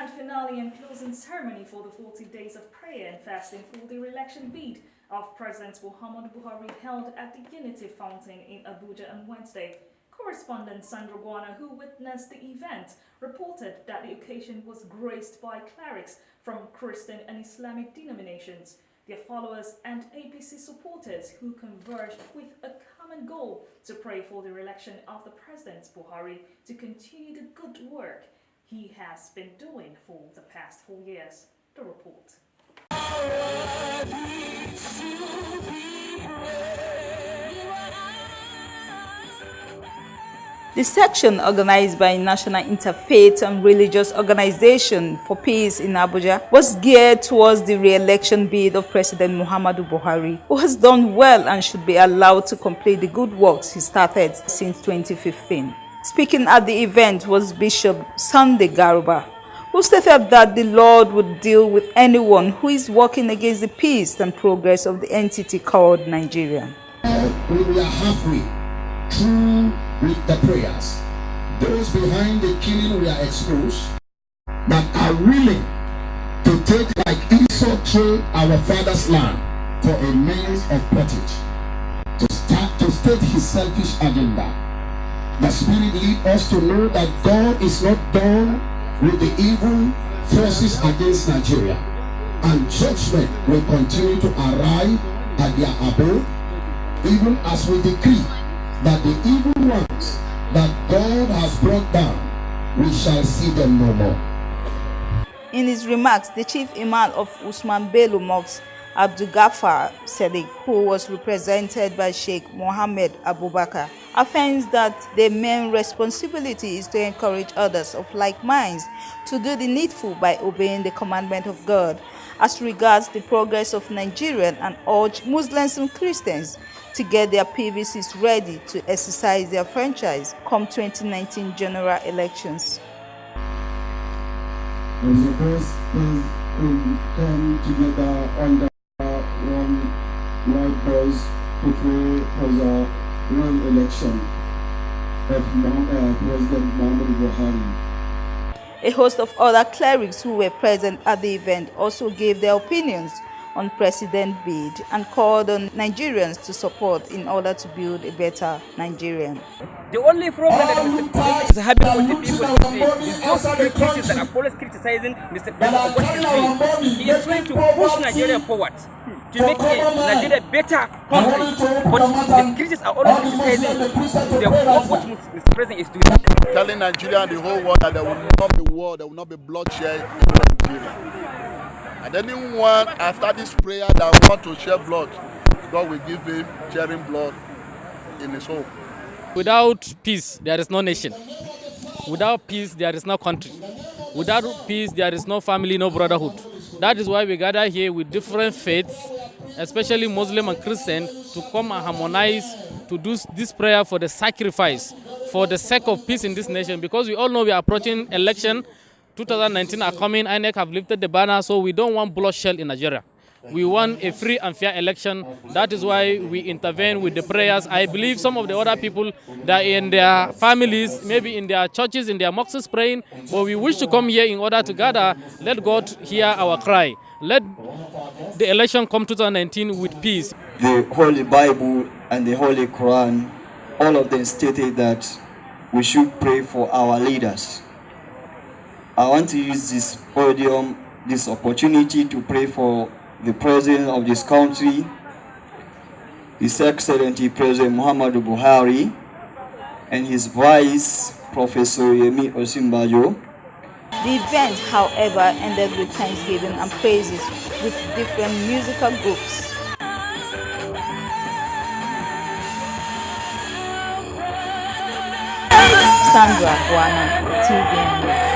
grand finale and closing ceremony for the 40 days of prayer and fasting for the re-election bid of President Muhammadu Buhari held at the Unity Fountain in Abuja on Wednesday. Correspondent Sandra Guana, who witnessed the event, reported that the occasion was graced by clerics from Christian and Islamic denominations, their followers and APC supporters who converged with a common goal to pray for the re-election of the President Buhari to continue the good work he has been doing for the past 4 years. The report. The section, organized by National Interfaith and Religious Organization for Peace in Abuja, was geared towards the re-election bid of President Muhammadu Buhari, who has done well and should be allowed to complete the good works he started since 2015. Speaking at the event was Bishop Sunday Garuba, who stated that the Lord would deal with anyone who is working against the peace and progress of the entity called Nigeria. We are halfway through with the prayers. Those behind the killing we are exposed that are willing to take like Esau trade our father's land for a means of pottage to state his selfish agenda. The Spirit leads us to know that God is not done with the evil forces against Nigeria, and judgment will continue to arrive at their abode, even as we decree that the evil ones that God has brought down, we shall see them no more. In his remarks, the chief imam of Usman Bello Mosque, Abdul Ghaffar Sadiq, who was represented by Sheikh Mohammed Abubakar, affirms that their main responsibility is to encourage others of like minds to do the needful by obeying the commandment of God as regards the progress of Nigeria, and urge Muslims and Christians to get their PVCs ready to exercise their franchise come 2019 general elections. We suppose we come together under one white voice to pray for the real election of President Muhammadu Buhari. A host of other clerics who were present at the event also gave their opinions on President bid and called on Nigerians to support in order to build a better Nigerian. The only problem that Mr. President is having with the people is those critics that are always criticizing Mr. President for what he's doing. He is trying to push Nigeria forward, to make Nigeria a better country. But the critics are always criticizing what Mr. President is doing. Telling Nigeria and the whole world that there will not be war, there will not be bloodshed in Nigeria. And anyone after this prayer that want to share blood, God will give him sharing blood in his home. Without peace, there is no nation. Without peace, there is no country. Without peace, there is no family, no brotherhood. That is why we gather here with different faiths, especially Muslim and Christian, to come and harmonize, to do this prayer for the sacrifice, for the sake of peace in this nation. Because we all know we are approaching election. 2019 are coming, INEC have lifted the banner, so we don't want bloodshed in Nigeria. We want a free and fair election. That is why we intervene with the prayers. I believe some of the other people that are in their families, maybe in their churches, in their mosques praying, but we wish to come here in order to gather. Let God hear our cry. Let the election come 2019 with peace. The Holy Bible and the Holy Quran, all of them stated that we should pray for our leaders. I want to use this podium, this opportunity to pray for the President of this country, His Excellency President Muhammadu Buhari, and his Vice, Professor Yemi Osinbajo. The event, however, ended with thanksgiving and praises with different musical groups. Sandra Guana, TVN News.